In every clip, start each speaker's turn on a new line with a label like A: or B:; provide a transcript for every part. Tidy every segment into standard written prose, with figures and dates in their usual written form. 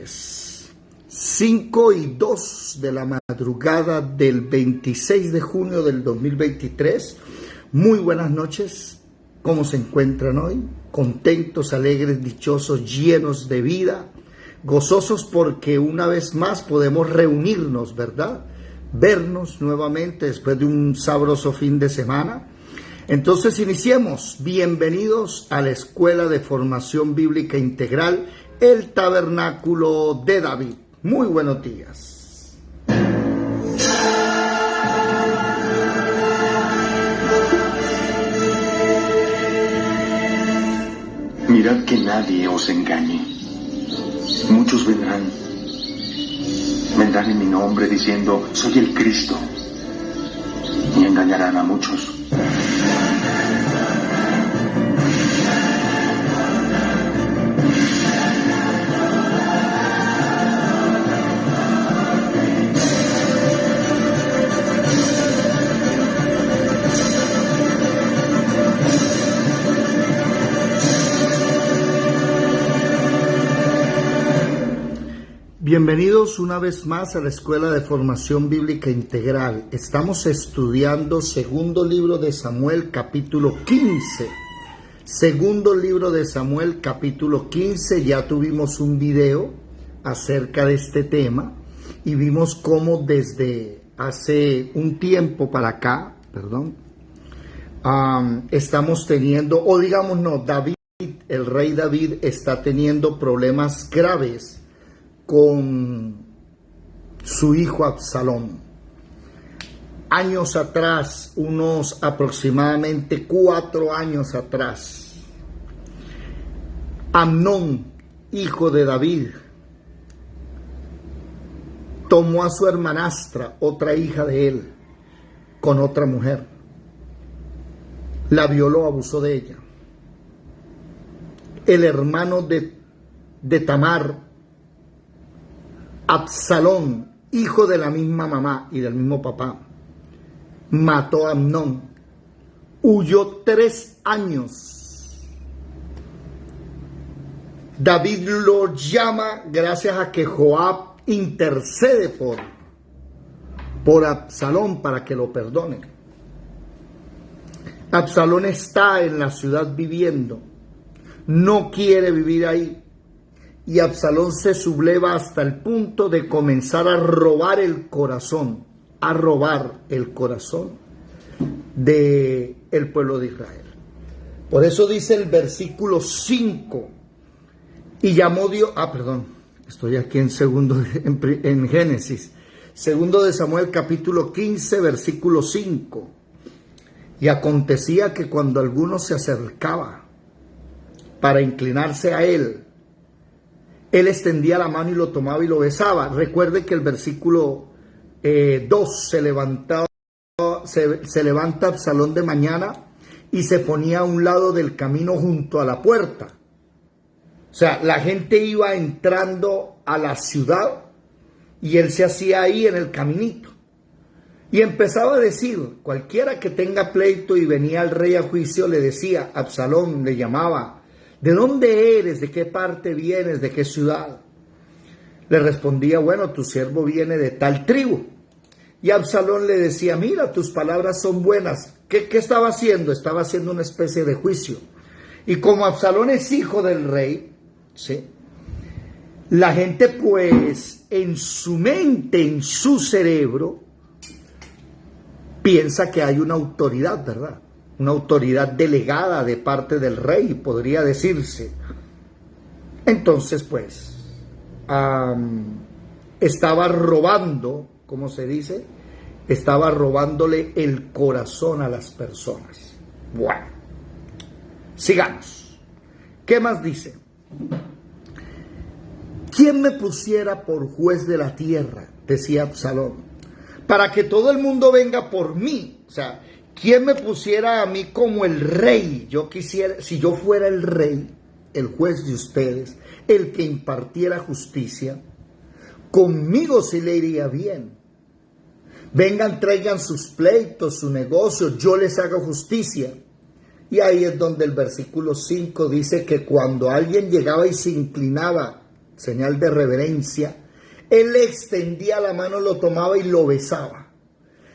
A: 5:02 de la madrugada del 26 de junio del 2023. Muy buenas noches. ¿Cómo se encuentran hoy? Contentos, alegres, dichosos, llenos de vida, gozosos porque una vez más podemos reunirnos, ¿verdad? Vernos nuevamente después de un sabroso fin de semana. Entonces iniciemos. Bienvenidos a la Escuela de Formación Bíblica Integral, el Tabernáculo de David. Muy buenos días.
B: Mirad que nadie os engañe. Muchos vendrán en mi nombre diciendo, soy el Cristo, y engañarán a muchos.
A: Bienvenidos una vez más a la Escuela de Formación Bíblica Integral. Estamos estudiando segundo libro de Samuel, capítulo 15. Segundo libro de Samuel, capítulo 15. Ya tuvimos un video acerca de este tema y vimos cómo desde hace un tiempo para acá, estamos teniendo, o digamos no, David, el rey David está teniendo problemas graves con su hijo Absalón. Años atrás, unos aproximadamente 4 años atrás, Amnón, hijo de David, tomó a su hermanastra, otra hija de él, con otra mujer. La violó, abusó de ella. El hermano de Tamar, Absalón, hijo de la misma mamá y del mismo papá, mató a Amnón. Huyó 3 años. David lo llama gracias a que Joab intercede por Absalón para que lo perdone. Absalón está en la ciudad viviendo, no quiere vivir ahí. Y Absalón se subleva hasta el punto de comenzar a robar el corazón del pueblo de Israel. Por eso dice el versículo 5, y llamó Dios, estoy aquí en Génesis, segundo de Samuel capítulo 15, versículo 5. Y acontecía que cuando alguno se acercaba para inclinarse a él extendía la mano y lo tomaba y lo besaba. Recuerde que el versículo 2 se levanta Absalón de mañana y se ponía a un lado del camino junto a la puerta. O sea, la gente iba entrando a la ciudad y él se hacía ahí en el caminito. Y empezaba a decir, cualquiera que tenga pleito y venía al rey a juicio, le decía, Absalón le llamaba, ¿de dónde eres? ¿De qué parte vienes? ¿De qué ciudad? Le respondía, bueno, tu siervo viene de tal tribu. Y Absalón le decía, mira, tus palabras son buenas. ¿Qué estaba haciendo? Estaba haciendo una especie de juicio. Y como Absalón es hijo del rey, ¿sí?, la gente pues en su mente, en su cerebro, piensa que hay una autoridad, ¿verdad? Una autoridad delegada de parte del rey, podría decirse. Entonces, pues, estaba robando, ¿cómo se dice? Estaba robándole el corazón a las personas. Bueno, sigamos. ¿Qué más dice? ¿Quién me pusiera por juez de la tierra? Decía Absalón, para que todo el mundo venga por mí. O sea, ¿quién me pusiera a mí como el rey? Yo quisiera, si yo fuera el rey, el juez de ustedes, el que impartiera justicia, conmigo sí le iría bien. Vengan, traigan sus pleitos, su negocio, yo les hago justicia. Y ahí es donde el versículo 5 dice que cuando alguien llegaba y se inclinaba señal de reverencia, él le extendía la mano, lo tomaba y lo besaba.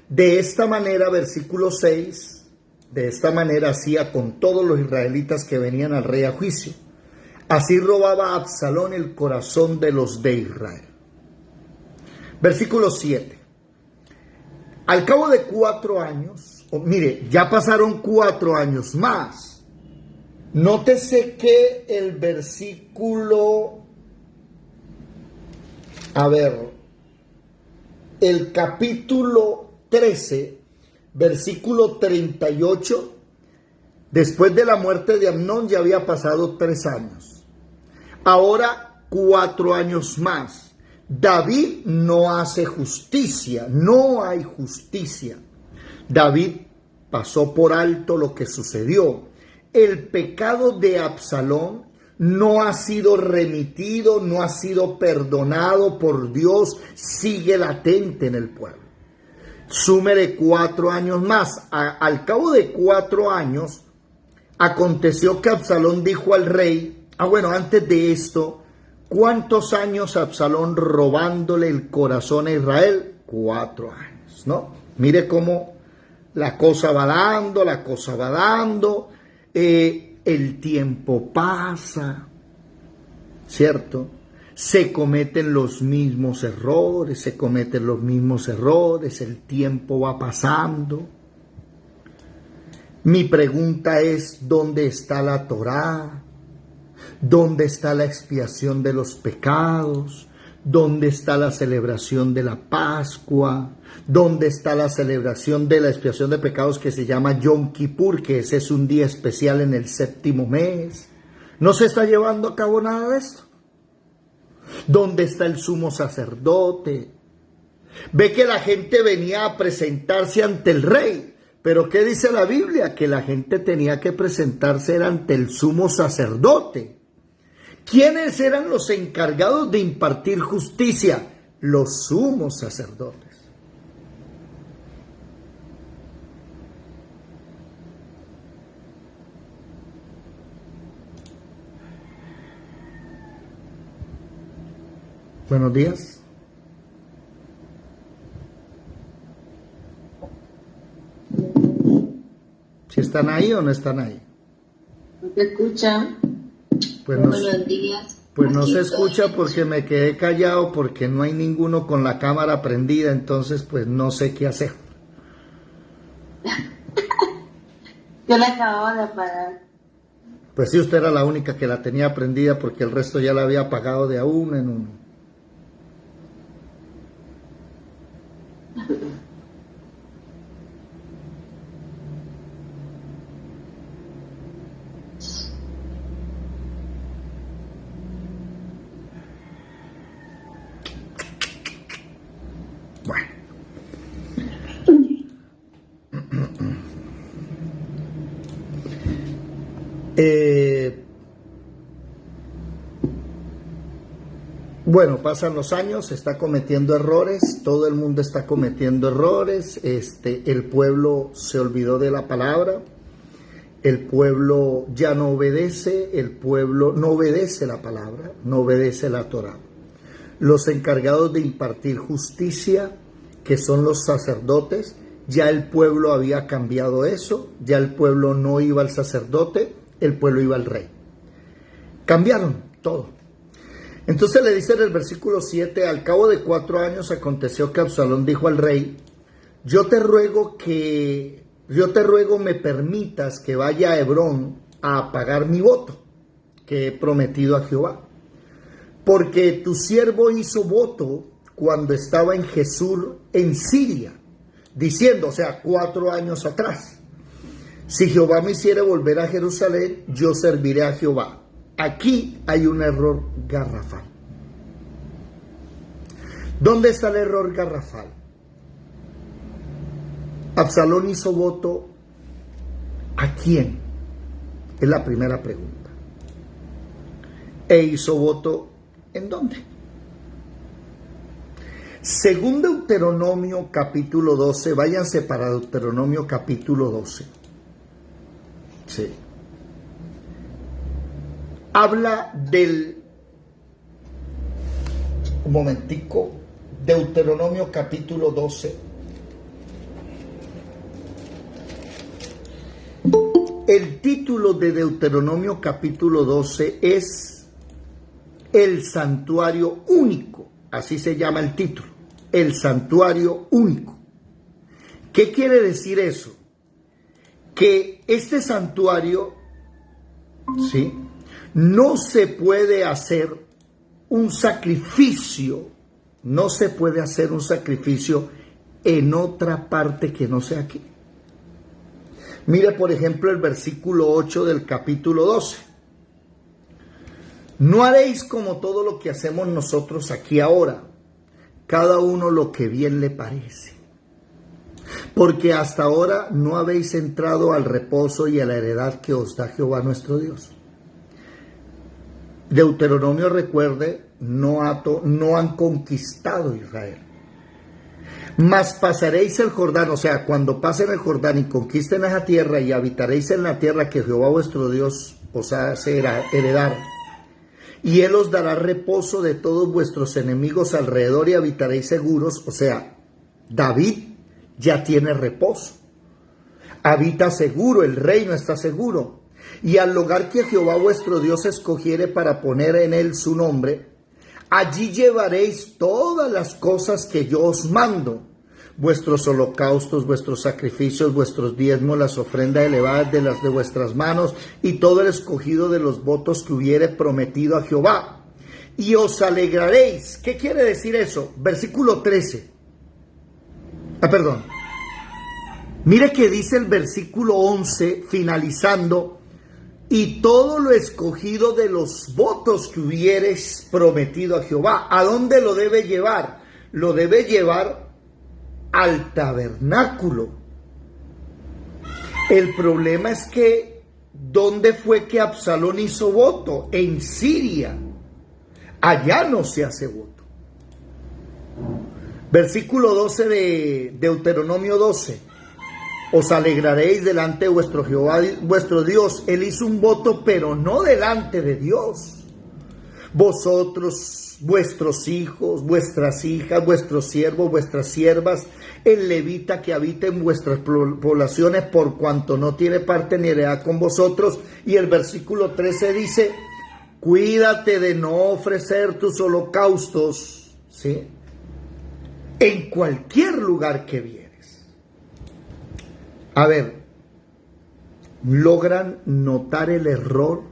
A: De esta manera, versículo 6, de esta manera hacía con todos los israelitas que venían al rey a juicio. Así robaba a Absalón el corazón de los de Israel. Versículo 7. Al cabo de 4 años, mire, ya pasaron 4 años más. Nótese que el versículo, el capítulo 13, versículo 38, después de la muerte de Amnón ya había pasado 3 años. Ahora 4 años más. David no hace justicia, no hay justicia. David pasó por alto lo que sucedió. El pecado de Absalón no ha sido remitido, no ha sido perdonado por Dios, sigue latente en el pueblo. Súmele 4 años más. Al cabo de 4 años, aconteció que Absalón dijo al rey, antes de esto, ¿cuántos años Absalón robándole el corazón a Israel? 4 años, ¿no? Mire cómo la cosa va dando, el tiempo pasa, ¿cierto? Se cometen los mismos errores, el tiempo va pasando. Mi pregunta es, ¿dónde está la Torá? ¿Dónde está la expiación de los pecados? ¿Dónde está la celebración de la Pascua? ¿Dónde está la celebración de la expiación de pecados que se llama Yom Kippur, que ese es un día especial en el 7º mes? ¿No se está llevando a cabo nada de esto? ¿Dónde está el sumo sacerdote? Ve que la gente venía a presentarse ante el rey, pero ¿qué dice la Biblia? Que la gente tenía que presentarse ante el sumo sacerdote. ¿Quiénes eran los encargados de impartir justicia? Los sumos sacerdotes. Buenos días. ¿Si están ahí o no están ahí?
C: ¿No se escucha?
A: Pues no,
C: Buenos días.
A: pues no se escucha porque me quedé callado, porque no hay ninguno con la cámara prendida, entonces pues no sé qué hacer.
C: Yo la acababa de apagar.
A: Pues sí, usted era la única que la tenía prendida porque el resto ya la había apagado de a uno en uno. Bueno. Bueno, pasan los años, se está cometiendo errores, todo el mundo está cometiendo errores, el pueblo se olvidó de la palabra, el pueblo ya no obedece, el pueblo no obedece la palabra, no obedece la Torá. Los encargados de impartir justicia, que son los sacerdotes, ya el pueblo había cambiado eso, ya el pueblo no iba al sacerdote, el pueblo iba al rey. Cambiaron todo. Entonces le dice en el versículo 7, al cabo de 4 años aconteció que Absalón dijo al rey, yo te ruego me permitas que vaya a Hebrón a pagar mi voto que he prometido a Jehová. Porque tu siervo hizo voto cuando estaba en Jesús en Siria, diciendo, 4 años atrás, si Jehová me hiciera volver a Jerusalén, yo serviré a Jehová. Aquí hay un error garrafal. ¿Dónde está el error garrafal? Absalón hizo voto ¿a quién? Es la primera pregunta. ¿E hizo voto en dónde? Según Deuteronomio capítulo 12, váyanse para Deuteronomio capítulo 12. Sí. Habla del un momentico, Deuteronomio capítulo 12. El título de Deuteronomio capítulo 12 es El santuario único, así se llama el título, el santuario único. ¿Qué quiere decir eso? Que este santuario, ¿sí?, no se puede hacer un sacrificio, no se puede hacer un sacrificio en otra parte que no sea aquí. Mire, por ejemplo, el versículo 8 del capítulo 12. No haréis como todo lo que hacemos nosotros aquí ahora, cada uno lo que bien le parece. Porque hasta ahora no habéis entrado al reposo y a la heredad que os da Jehová nuestro Dios. Deuteronomio, recuerde, no han conquistado Israel. Mas pasaréis el Jordán, o sea, cuando pasen el Jordán y conquisten esa tierra y habitaréis en la tierra que Jehová vuestro Dios os hace heredar, y Él os dará reposo de todos vuestros enemigos alrededor y habitaréis seguros. O sea, David ya tiene reposo, habita seguro, el reino está seguro. Y al lugar que Jehová vuestro Dios escogiere para poner en él su nombre, allí llevaréis todas las cosas que yo os mando, vuestros holocaustos, vuestros sacrificios, vuestros diezmos, las ofrendas elevadas de las de vuestras manos, y todo el escogido de los votos que hubiere prometido a Jehová. Y os alegraréis. ¿Qué quiere decir eso? Versículo 13. Mire que dice el versículo 11, finalizando: y todo lo escogido de los votos que hubieres prometido a Jehová. ¿A dónde lo debe llevar? Lo debe llevar al tabernáculo. El problema es que, ¿dónde fue que Absalón hizo voto? En Siria. Allá no se hace voto. Versículo 12 de Deuteronomio 12. Os alegraréis delante de vuestro Jehová, vuestro Dios. Él hizo un voto, pero no delante de Dios. Vosotros, vuestros hijos, vuestras hijas, vuestros siervos, vuestras siervas, el levita que habita en vuestras poblaciones, por cuanto no tiene parte ni heredad con vosotros. Y el versículo 13 dice: cuídate de no ofrecer tus holocaustos, ¿sí?, en cualquier lugar que vieres. A ver, ¿logran notar el error?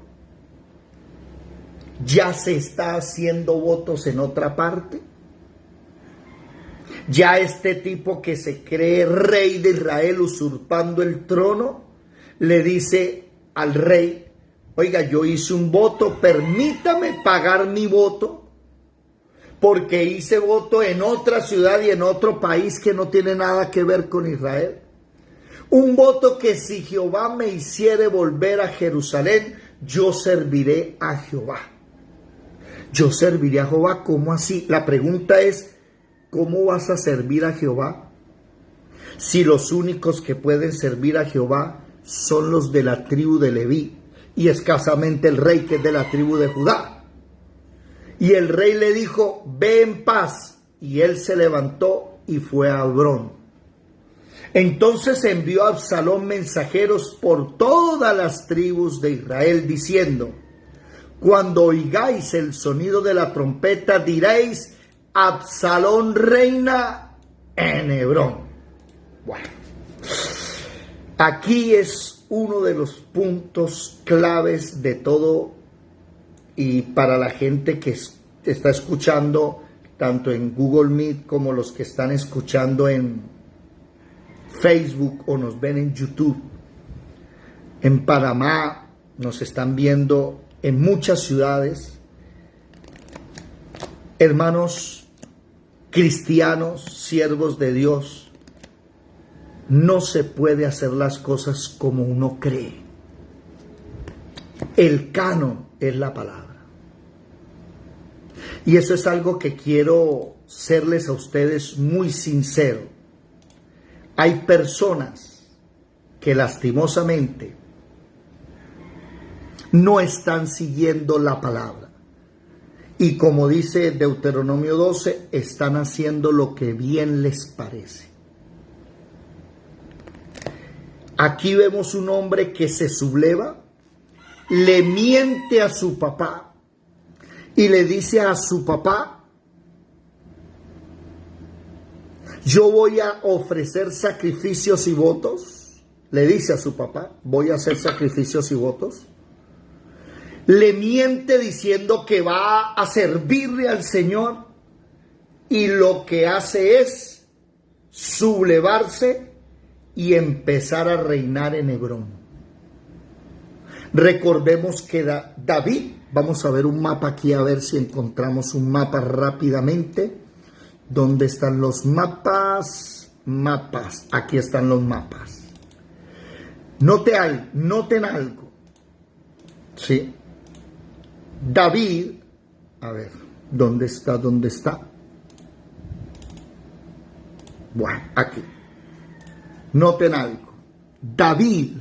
A: ¿Ya se está haciendo votos en otra parte? ¿Ya este tipo que se cree rey de Israel, usurpando el trono, le dice al rey: oiga, yo hice un voto, permítame pagar mi voto, porque hice voto en otra ciudad y en otro país que no tiene nada que ver con Israel? Un voto que si Jehová me hiciere volver a Jerusalén, yo serviré a Jehová. Yo serviré a Jehová. ¿Cómo así? La pregunta es: ¿cómo vas a servir a Jehová si los únicos que pueden servir a Jehová son los de la tribu de Leví y escasamente el rey, que es de la tribu de Judá? Y el rey le dijo: ve en paz. Y él se levantó y fue a Hebrón. Entonces envió a Absalón mensajeros por todas las tribus de Israel, diciendo: cuando oigáis el sonido de la trompeta, diréis: Absalón reina en Hebrón. Bueno, aquí es uno de los puntos claves de todo, y para la gente que está escuchando tanto en Google Meet como los que están escuchando en Facebook o nos ven en YouTube. En Panamá nos están viendo, en muchas ciudades. Hermanos cristianos, siervos de Dios, no se puede hacer las cosas como uno cree. El canon es la palabra. Y eso es algo que quiero serles a ustedes muy sincero. Hay personas que lastimosamente no están siguiendo la palabra. Y como dice Deuteronomio 12, están haciendo lo que bien les parece. Aquí vemos un hombre que se subleva, le miente a su papá y le dice a su papá: yo voy a ofrecer sacrificios y votos. Le dice a su papá: voy a hacer sacrificios y votos. Le miente diciendo que va a servirle al Señor, y lo que hace es sublevarse y empezar a reinar en Hebrón. Recordemos que David, vamos a ver un mapa aquí, a ver si encontramos un mapa rápidamente. ¿Dónde están los mapas? Mapas, aquí están los mapas. Noten algo. Sí. David, a ver, ¿dónde está? Bueno, aquí. Noten algo. David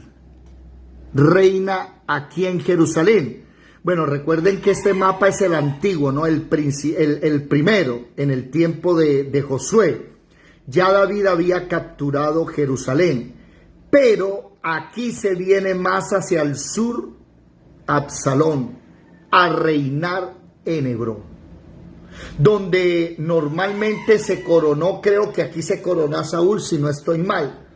A: reina aquí en Jerusalén. Bueno, recuerden que este mapa es el antiguo, ¿no? El primero, en el tiempo de Josué. Ya David había capturado Jerusalén, pero aquí se viene más hacia el sur Absalón a reinar en Hebrón, donde normalmente se coronó, creo que aquí se coronó a Saúl, si no estoy mal,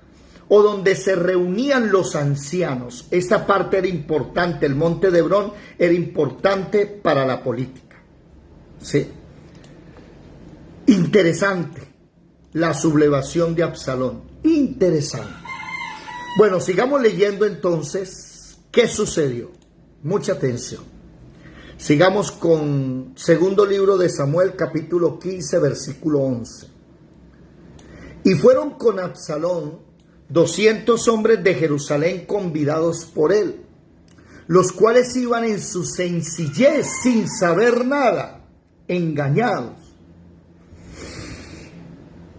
A: o donde se reunían los ancianos. Esta parte era importante, el monte de Hebrón era importante para la política. ¿Sí? Interesante la sublevación de Absalón, interesante. Bueno, sigamos leyendo entonces qué sucedió. Mucha atención. Sigamos con segundo libro de Samuel, capítulo 15, versículo 11. Y fueron con Absalón 200 hombres de Jerusalén convidados por él, los cuales iban en su sencillez, sin saber nada, engañados.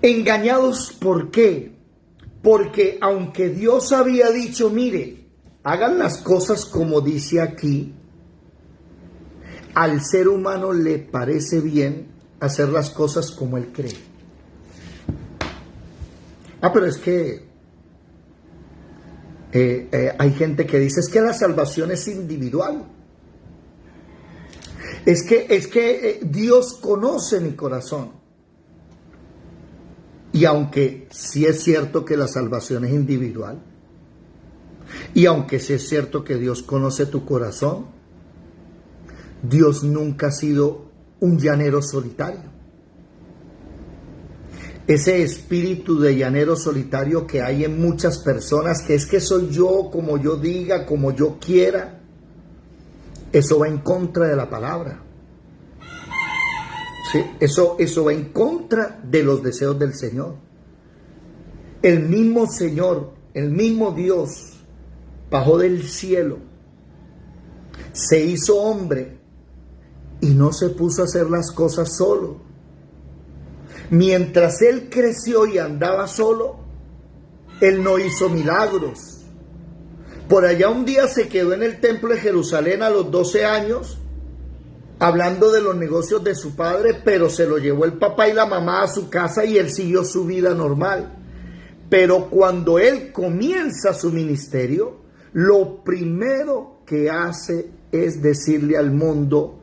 A: ¿Engañados por qué? Porque aunque Dios había dicho, mire, hagan las cosas como dice aquí, al ser humano le parece bien hacer las cosas como él cree. Pero es que hay gente que dice, es que la salvación es individual. Es que Dios conoce mi corazón. Y aunque sí es cierto que la salvación es individual, y aunque sí es cierto que Dios conoce tu corazón, Dios nunca ha sido un llanero solitario. Ese espíritu de llanero solitario que hay en muchas personas, que es que soy yo, como yo diga, como yo quiera, eso va en contra de la palabra. ¿Sí? Eso va en contra de los deseos del Señor. El mismo Señor, el mismo Dios, bajó del cielo, se hizo hombre y no se puso a hacer las cosas solo. Mientras él creció y andaba solo, él no hizo milagros. Por allá un día se quedó en el templo de Jerusalén a los 12 años, hablando de los negocios de su padre, pero se lo llevó el papá y la mamá a su casa y él siguió su vida normal. Pero cuando él comienza su ministerio, lo primero que hace es decirle al mundo: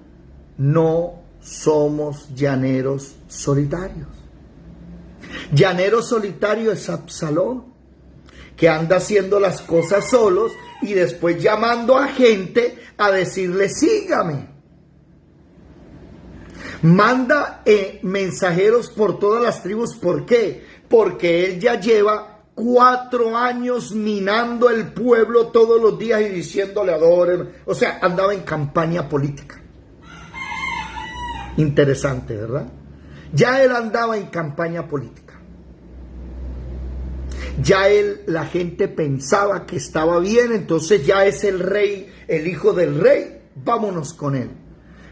A: no somos llaneros solitarios. Llanero solitario es Absalón, que anda haciendo las cosas solos y después llamando a gente a decirle: sígame. Manda mensajeros por todas las tribus. ¿Por qué? Porque él ya lleva 4 años minando el pueblo todos los días y diciéndole adoren. O sea, andaba en campaña política. Interesante, ¿verdad? Ya él andaba en campaña política. Ya la gente pensaba que estaba bien, entonces ya es el rey, el hijo del rey, vámonos con él.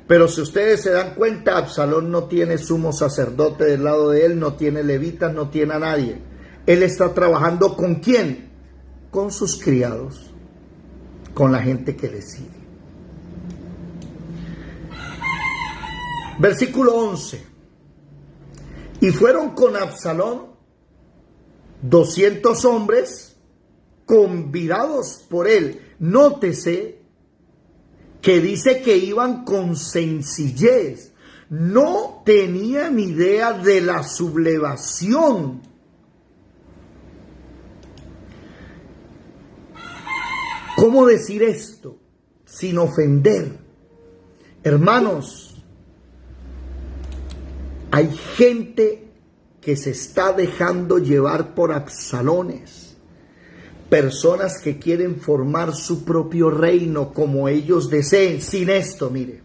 A: Pero si ustedes se dan cuenta, Absalón no tiene sumo sacerdote del lado de él, no tiene levitas, no tiene a nadie. Él está trabajando ¿con quién? Con sus criados, con la gente que le sigue. Versículo 11. Y fueron con Absalón 200 hombres convidados por él. Nótese que dice que iban con sencillez. No tenían idea de la sublevación. ¿Cómo decir esto sin ofender? Hermanos, hay gente que se está dejando llevar por Absalones. Personas que quieren formar su propio reino como ellos deseen. Sin esto, mire.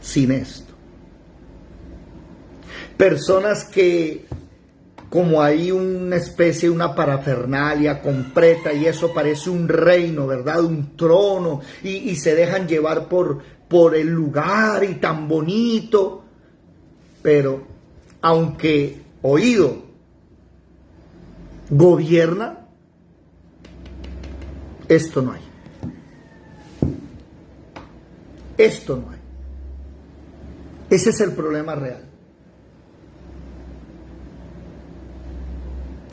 A: Sin esto. Personas que, como hay una especie, una parafernalia completa, y eso parece un reino, ¿verdad? Un trono, y se dejan llevar por el lugar y tan bonito. Pero, aunque oído gobierna, esto no hay. Esto no hay. Ese es el problema real.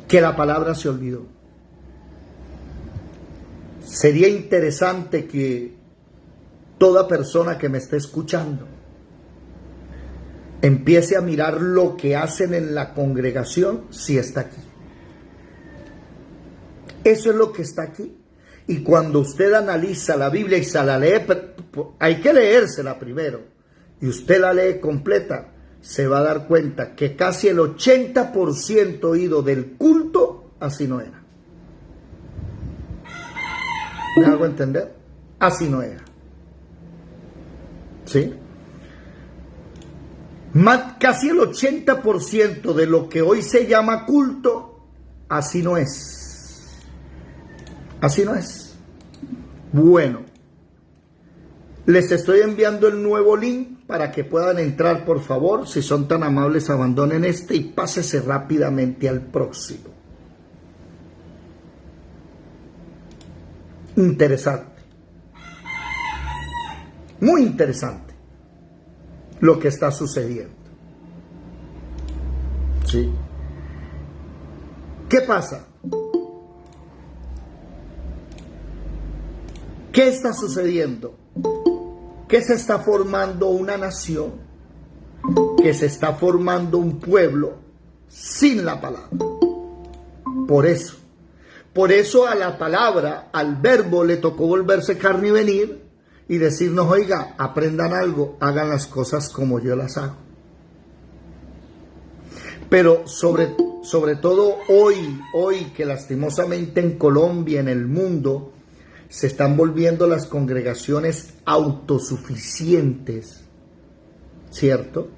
A: Que la palabra se olvidó. Sería interesante que toda persona que me esté escuchando empiece a mirar lo que hacen en la congregación si está aquí. Eso es lo que está aquí. Y cuando usted analiza la Biblia y se la lee, hay que leérsela primero, y usted la lee completa, se va a dar cuenta que casi el 80% oído del culto así no era. ¿Me hago entender? Así no era. ¿Sí? Casi el 80% de lo que hoy se llama culto, así no es. Así no es. Bueno, les estoy enviando el nuevo link para que puedan entrar, por favor. Si son tan amables, abandonen este y pásese rápidamente al próximo. Interesante. Muy interesante lo que está sucediendo. ¿Sí? ¿Qué pasa? ¿Qué está sucediendo? Que se está formando una nación, que se está formando un pueblo sin la palabra. Por eso a la palabra, al verbo, le tocó volverse carne y venir y decirnos: oiga, aprendan algo, hagan las cosas como yo las hago. Pero sobre todo hoy que lastimosamente en Colombia, en el mundo, se están volviendo las congregaciones autosuficientes, ¿cierto?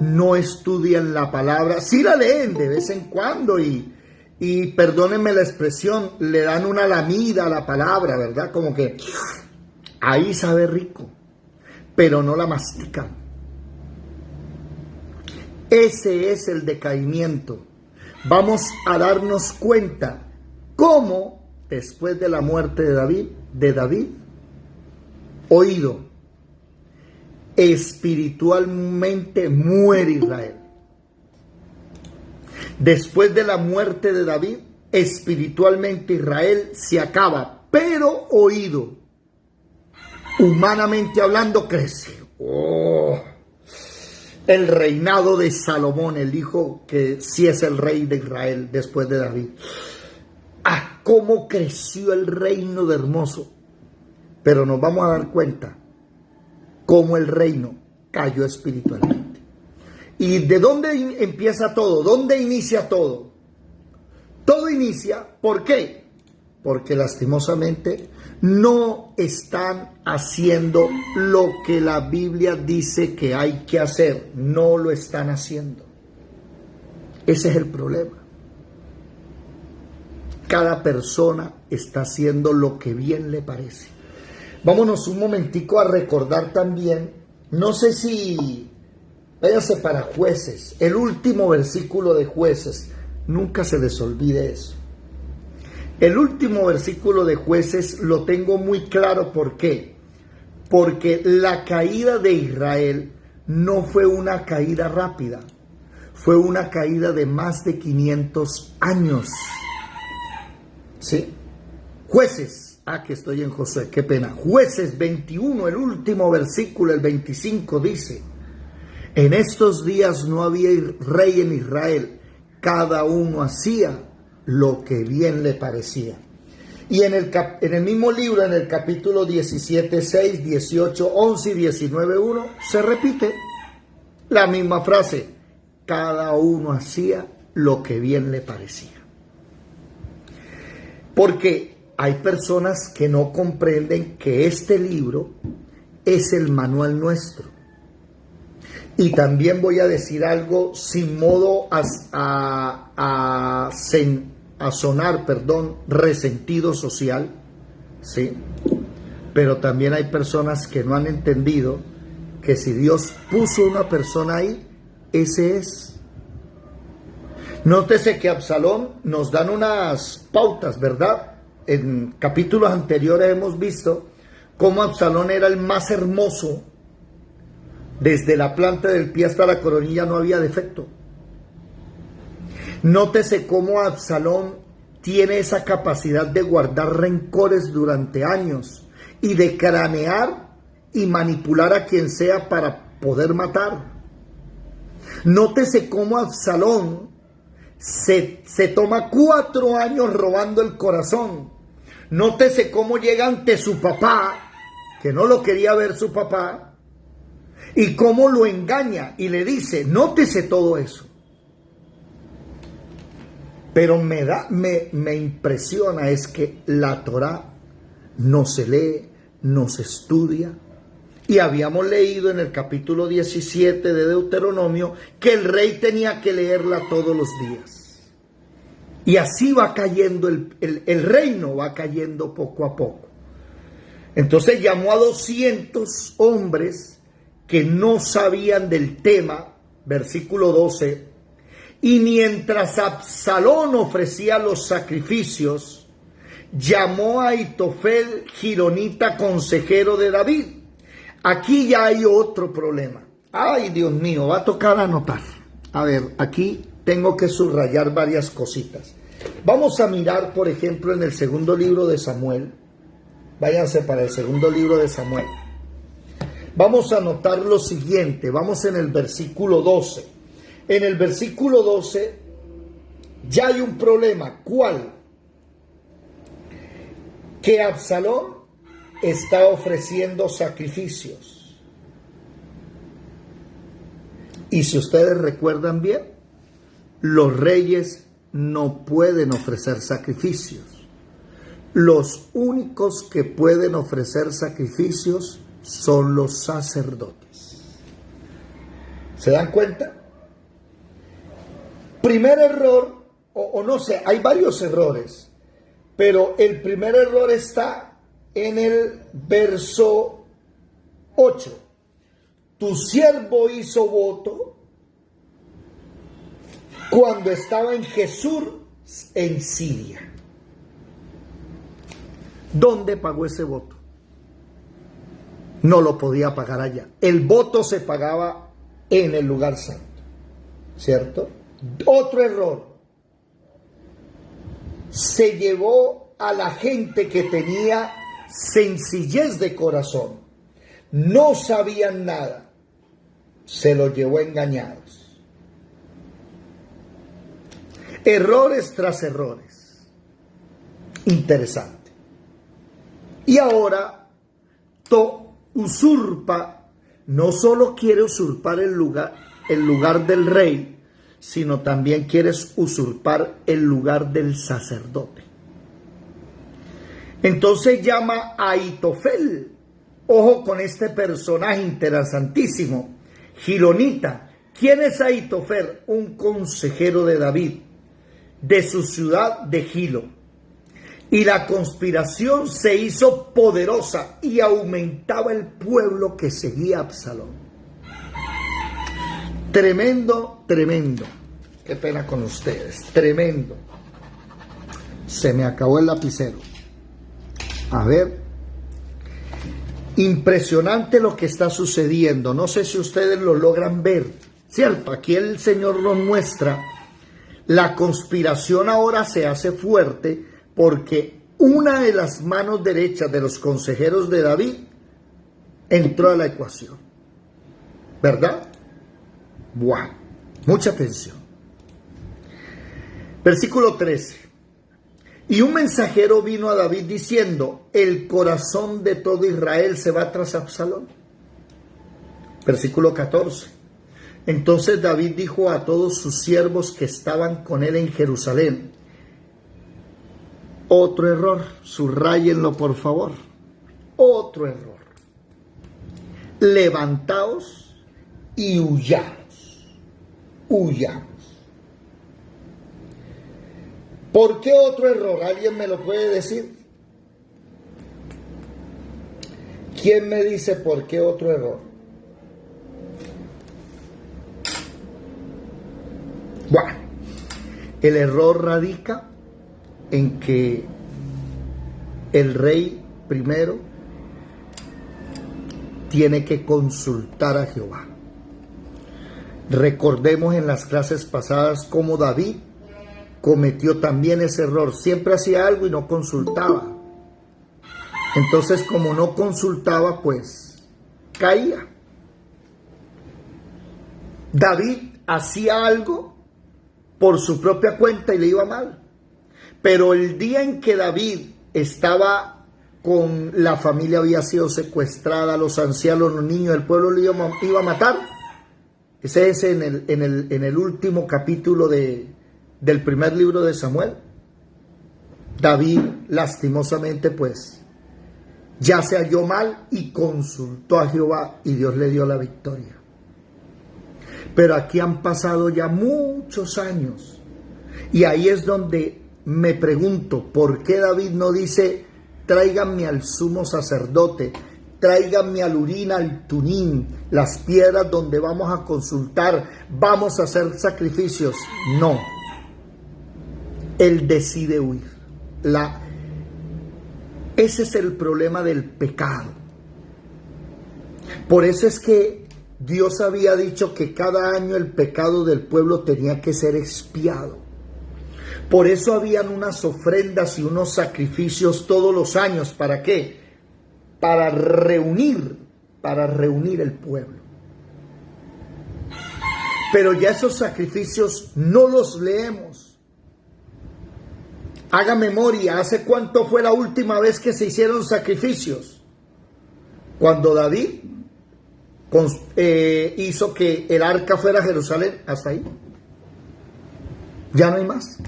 A: No estudian la palabra, sí la leen de vez en cuando y perdónenme la expresión, le dan una lamida a la palabra, ¿verdad? Como que ahí sabe rico, pero no la mastican. Ese es el decaimiento. Vamos a darnos cuenta cómo después de la muerte de David, oído, espiritualmente muere Israel. Después de la muerte de David, espiritualmente Israel se acaba, pero oído, humanamente hablando, crece. El reinado de Salomón, el hijo que sí es el rey de Israel después de David. Cómo creció el reino de hermoso. Pero nos vamos a dar cuenta cómo el reino cayó espiritualmente. ¿Y de dónde empieza todo? ¿Dónde inicia todo? Todo inicia, ¿por qué? Porque lastimosamente no están haciendo lo que la Biblia dice que hay que hacer. No lo están haciendo. Ese es el problema. Cada persona está haciendo lo que bien le parece. Vámonos un momentico a recordar también, no sé si, váyase para Jueces, el último versículo de Jueces, nunca se les olvide eso. El último versículo de Jueces lo tengo muy claro, ¿por qué? porque la caída de Israel no fue una caída rápida, fue una caída de más de 500 años. ¿Sí? Jueces, que estoy en Josué, qué pena. Jueces 21, el último versículo, el 25 dice: en estos días no había rey en Israel, cada uno hacía lo que bien le parecía. Y en el mismo libro, en el capítulo 17, 6, 18, 11 y 19, 1, se repite la misma frase: cada uno hacía lo que bien le parecía. Porque hay personas que no comprenden que este libro es el manual nuestro. Y también voy a decir algo sin modo a sonar, resentido social, ¿sí? Pero también hay personas que no han entendido que si Dios puso una persona ahí, ese es. Nótese que Absalón nos dan unas pautas, ¿verdad? En capítulos anteriores hemos visto cómo Absalón era el más hermoso. Desde la planta del pie hasta la coronilla no había defecto. Nótese cómo Absalón tiene esa capacidad de guardar rencores durante años y de cranear y manipular a quien sea para poder matar. Nótese cómo Absalón se toma 4 años robando el corazón. Nótese cómo llega ante su papá, que no lo quería ver su papá, y cómo lo engaña y le dice, nótese todo eso. Pero me impresiona es que la Torá no se lee, no se estudia. Y habíamos leído en el capítulo 17 de Deuteronomio que el rey tenía que leerla todos los días. Y así va cayendo, el reino va cayendo poco a poco. Entonces llamó a 200 hombres que no sabían del tema, versículo 12, y mientras Absalón ofrecía los sacrificios, llamó a Ahitofel, gironita, consejero de David. Aquí ya hay otro problema. Ay, Dios mío, va a tocar anotar. A ver, aquí tengo que subrayar varias cositas. Vamos a mirar, por ejemplo, en el segundo libro de Samuel. Váyanse para el segundo libro de Samuel. Vamos a notar lo siguiente. Vamos en el versículo 12. En el versículo 12 ya hay un problema. ¿Cuál? Que Absalón está ofreciendo sacrificios. Y si ustedes recuerdan bien, los reyes no pueden ofrecer sacrificios. Los únicos que pueden ofrecer sacrificios son los sacerdotes. ¿Se dan cuenta? Primer error, o no sé, hay varios errores, pero el primer error está en el verso 8. Tu siervo hizo voto cuando estaba en Jesús, en Siria. ¿Dónde pagó ese voto? No lo podía pagar allá. El voto se pagaba en el lugar santo, ¿cierto? Otro error. Se llevó a la gente que tenía sencillez de corazón, no sabían nada, se los llevó engañados. Errores tras errores. Interesante. Y ahora usurpa, no solo quiere usurpar el lugar del rey, sino también quiere usurpar el lugar del sacerdote. Entonces llama a Ahitofel. Ojo con este personaje interesantísimo, gironita. ¿Quién es Ahitofel? Un consejero de David, de su ciudad de Gilo. Y la conspiración se hizo poderosa y aumentaba el pueblo que seguía a Absalón. Tremendo, tremendo. Qué pena con ustedes. Tremendo. Se me acabó el lapicero. A ver. Impresionante lo que está sucediendo. No sé si ustedes lo logran ver, ¿cierto? Aquí el Señor nos muestra, la conspiración ahora se hace fuerte porque una de las manos derechas de los consejeros de David entró a la ecuación, ¿verdad? Bueno, mucha atención. Versículo 13. Y un mensajero vino a David diciendo, el corazón de todo Israel se va tras Absalón. Versículo 14. Entonces David dijo a todos sus siervos que estaban con él en Jerusalén, otro error, subrayenlo por favor, otro error. Levantaos y huyamos, huyamos. ¿Por qué otro error? ¿Alguien me lo puede decir? ¿Quién me dice por qué otro error? Bueno, el error radica en que el rey primero tiene que consultar a Jehová. Recordemos en las clases pasadas cómo David cometió también ese error. Siempre hacía algo y no consultaba. Entonces, como no consultaba, pues caía. David hacía algo por su propia cuenta y le iba mal. Pero el día en que David estaba con la familia, había sido secuestrada, los ancianos, los niños del pueblo le iba a matar. Ese es en el último capítulo del primer libro de Samuel. David, lastimosamente, pues, ya se halló mal y consultó a Jehová y Dios le dio la victoria. Pero aquí han pasado ya muchos años y ahí es donde me pregunto, ¿por qué David no dice, tráiganme al sumo sacerdote, tráiganme al Urim, al Tumim, las piedras donde vamos a consultar, vamos a hacer sacrificios? No. Él decide huir. Ese es el problema del pecado. Por eso es que Dios había dicho que cada año el pecado del pueblo tenía que ser expiado. Por eso habían unas ofrendas y unos sacrificios todos los años. ¿Para qué? Para reunir el pueblo. Pero ya esos sacrificios no los leemos. Haga memoria, ¿hace cuánto fue la última vez que se hicieron sacrificios? Cuando David hizo que el arca fuera a Jerusalén, hasta ahí. Ya no hay más.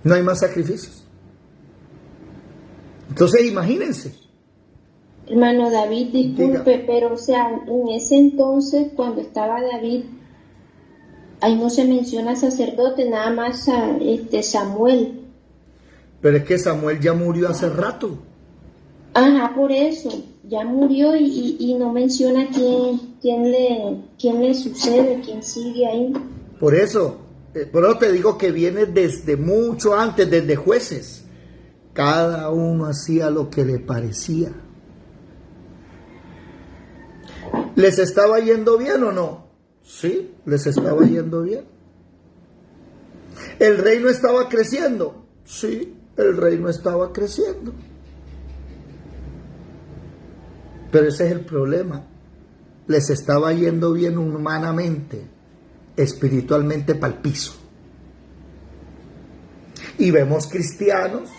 A: No hay más sacrificios. Entonces imagínense.
D: Hermano David, disculpe,
A: Diga.
D: pero o sea, en ese entonces, cuando estaba David, ahí no se menciona sacerdote, nada más a Samuel.
A: Pero es que Samuel ya murió hace rato.
D: Ajá, por eso, ya murió y no menciona quién le sucede, quién sigue ahí.
A: Por eso te digo que viene desde mucho antes, desde Jueces. Cada uno hacía lo que le parecía. ¿Les estaba yendo bien o no? Sí, les estaba yendo bien. ¿El reino estaba creciendo? Sí, el reino estaba creciendo. Pero ese es el problema. Les estaba yendo bien humanamente, espiritualmente pa'l piso. Y vemos cristianos,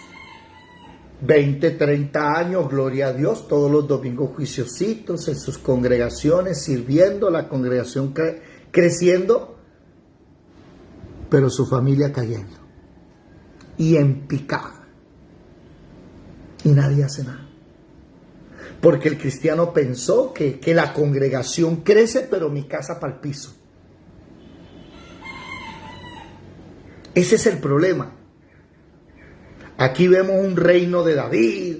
A: 20, 30 años, gloria a Dios, todos los domingos juiciositos en sus congregaciones, sirviendo, la congregación creciendo, pero su familia cayendo y en picada. Y nadie hace nada. Porque el cristiano pensó que la congregación crece, pero mi casa pa'l piso. Ese es el problema. Aquí vemos un reino de David,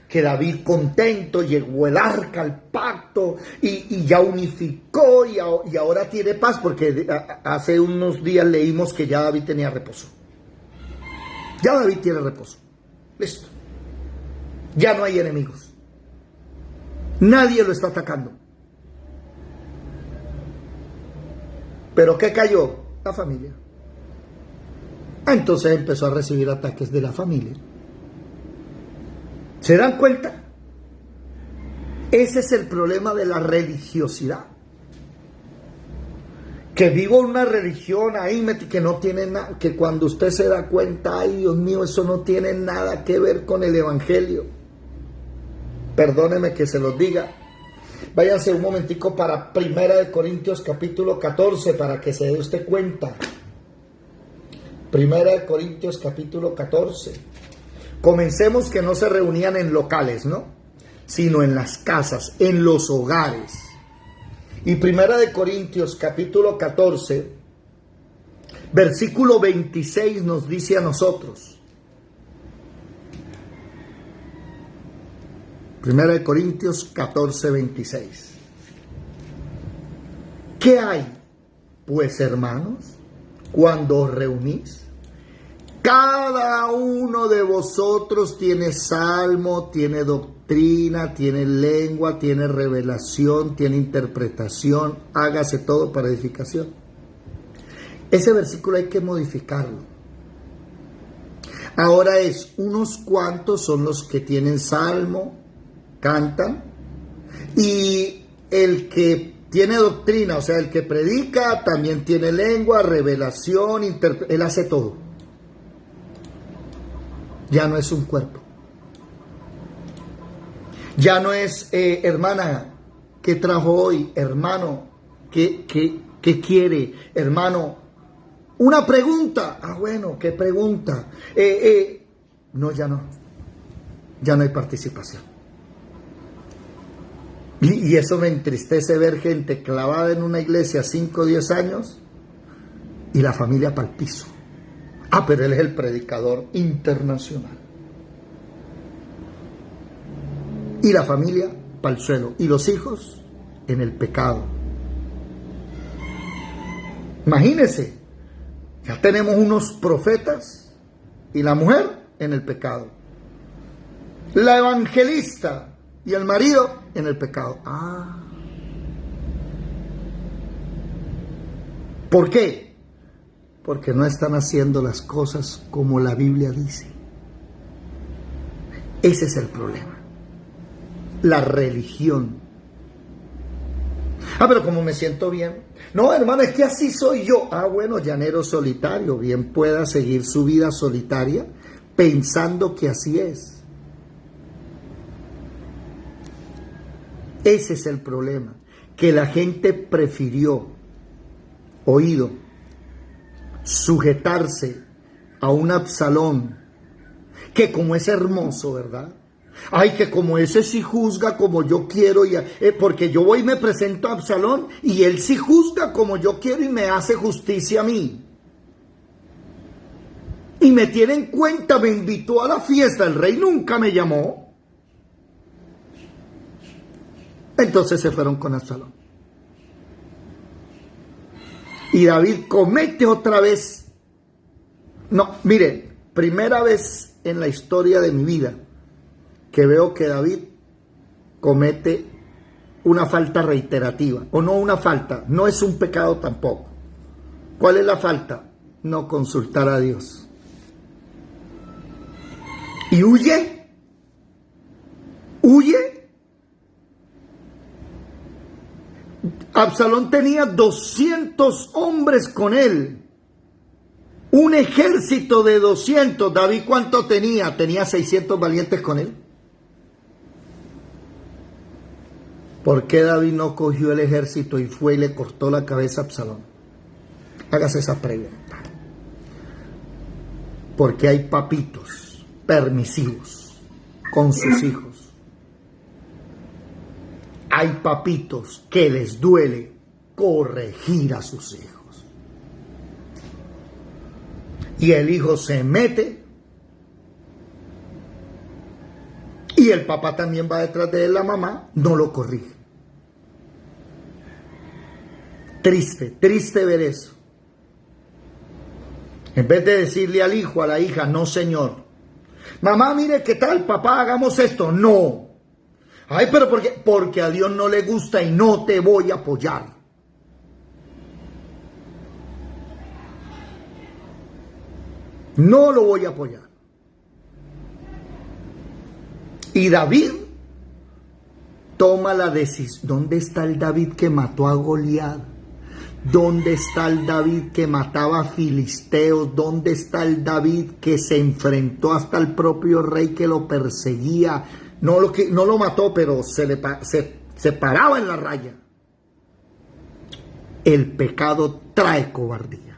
A: que David contento, llegó el arca al pacto y ya unificó y ahora tiene paz, porque hace unos días leímos que ya David tenía reposo. Ya David tiene reposo. Listo. Ya no hay enemigos. Nadie lo está atacando. ¿Pero qué cayó? La familia. Entonces empezó a recibir ataques de la familia. ¿Se dan cuenta? Ese es el problema de la religiosidad. Que vivo una religión ahí que no tiene nada, que cuando usted se da cuenta, ay Dios mío, eso no tiene nada que ver con el evangelio. Perdóneme que se los diga. Váyanse un momentico para 1 Corintios capítulo 14 para que se dé usted cuenta. 1 Corintios capítulo 14. Comencemos que no se reunían en locales, ¿no? Sino en las casas, en los hogares. Y 1 Corintios capítulo 14, versículo 26 nos dice a nosotros. 1 Corintios 14, 26. ¿Qué hay, pues, hermanos, cuando os reunís? Cada uno de vosotros tiene salmo, tiene doctrina, tiene lengua, tiene revelación, tiene interpretación. Hágase todo para edificación. Ese versículo hay que modificarlo. Ahora es, unos cuantos son los que tienen salmo, cantan, y el que tiene doctrina, o sea, el que predica, también tiene lengua, revelación, él hace todo. Ya no es un cuerpo. Ya no es, hermana, ¿qué trajo hoy? Hermano, ¿qué quiere? Hermano, una pregunta. Ah, bueno, ¿qué pregunta? No, ya no. Ya no hay participación. Y eso me entristece ver gente clavada en una iglesia 5 o 10 años y la familia pa'l piso. Ah, pero él es el predicador internacional. Y la familia pa'l suelo. Y los hijos en el pecado. Imagínense, ya tenemos unos profetas y la mujer en el pecado. La evangelista y el marido en el pecado. Ah. ¿Por qué? Porque no están haciendo las cosas como la Biblia dice. Ese es el problema. La religión. Ah, pero como me siento bien. No, hermano, es que así soy yo. Ah, bueno, llanero solitario. Bien pueda seguir su vida solitaria pensando que así es. Ese es el problema. Que la gente prefirió, oído, sujetarse a un Absalón, que como es hermoso, ¿verdad? Ay, que como ese sí juzga como yo quiero, porque yo voy y me presento a Absalón, y él sí juzga como yo quiero y me hace justicia a mí. Y me tiene en cuenta, me invitó a la fiesta, el rey nunca me llamó. Entonces se fueron con Absalón. Y David comete otra vez. No, mire, primera vez en la historia de mi vida que veo que David comete una falta reiterativa. O no una falta, no es un pecado tampoco. ¿Cuál es la falta? No consultar a Dios. Y huye. Absalón tenía 200 hombres con él. Un ejército de 200. David, ¿cuánto tenía? Tenía 600 valientes con él. ¿Por qué David no cogió el ejército y fue y le cortó la cabeza a Absalón? Hágase esa pregunta. Porque hay papitos permisivos con sus hijos. Hay papitos que les duele corregir a sus hijos. Y el hijo se mete. Y el papá también va detrás de él, la mamá no lo corrige. Triste ver eso. En vez de decirle al hijo, a la hija, no señor. Mamá, mire, ¿qué tal? Papá, hagamos esto. No. Ay, pero ¿por qué? Porque a Dios no le gusta y no te voy a apoyar. No lo voy a apoyar. Y David toma la decisión. ¿Dónde está el David que mató a Goliat? ¿Dónde está el David que mataba a filisteos? ¿Dónde está el David que se enfrentó hasta el propio rey que lo perseguía? No lo mató, pero se paraba en la raya. El pecado trae cobardía.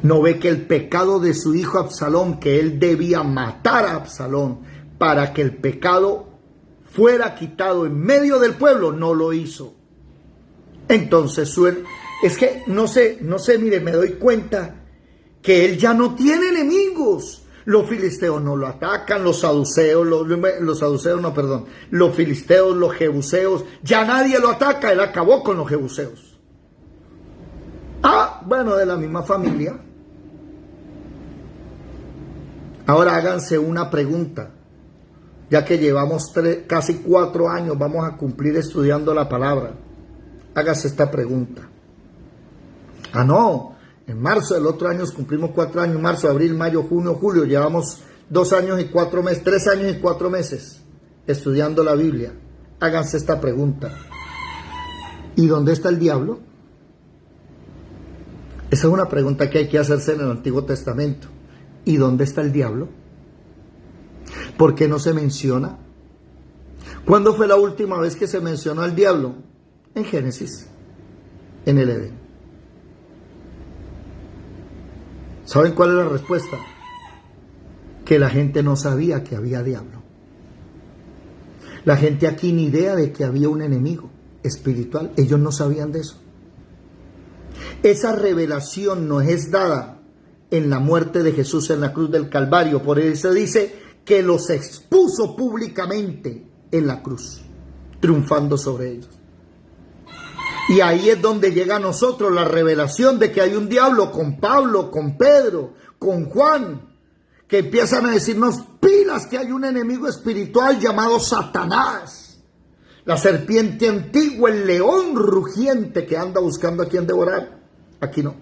A: ¿No ve que el pecado de su hijo Absalón, que él debía matar a Absalón para que el pecado fuera quitado en medio del pueblo, no lo hizo? Entonces, es que no sé, mire, me doy cuenta que él ya no tiene enemigos. Los filisteos no lo atacan, los filisteos, los jebuseos, ya nadie lo ataca, él acabó con los jebuseos. Bueno, de la misma familia. Ahora háganse una pregunta, ya que llevamos casi 4 años, vamos a cumplir estudiando la palabra. Hágase esta pregunta. No, en marzo del otro año cumplimos 4 años, marzo, abril, mayo, junio, julio, llevamos 2 años y 4 meses, 3 años y 4 meses estudiando la Biblia. Háganse esta pregunta. ¿Y dónde está el diablo? Esa es una pregunta que hay que hacerse en el Antiguo Testamento. ¿Y dónde está el diablo? ¿Por qué no se menciona? ¿Cuándo fue la última vez que se mencionó al diablo? En Génesis, en el Edén. ¿Saben cuál es la respuesta? Que la gente no sabía que había diablo. La gente aquí ni idea de que había un enemigo espiritual. Ellos no sabían de eso. Esa revelación nos es dada en la muerte de Jesús en la cruz del Calvario. Por eso dice que los expuso públicamente en la cruz, triunfando sobre ellos. Y ahí es donde llega a nosotros la revelación de que hay un diablo, con Pablo, con Pedro, con Juan, que empiezan a decirnos pilas, que hay un enemigo espiritual llamado Satanás, la serpiente antigua, el león rugiente que anda buscando a quien devorar. Aquí no.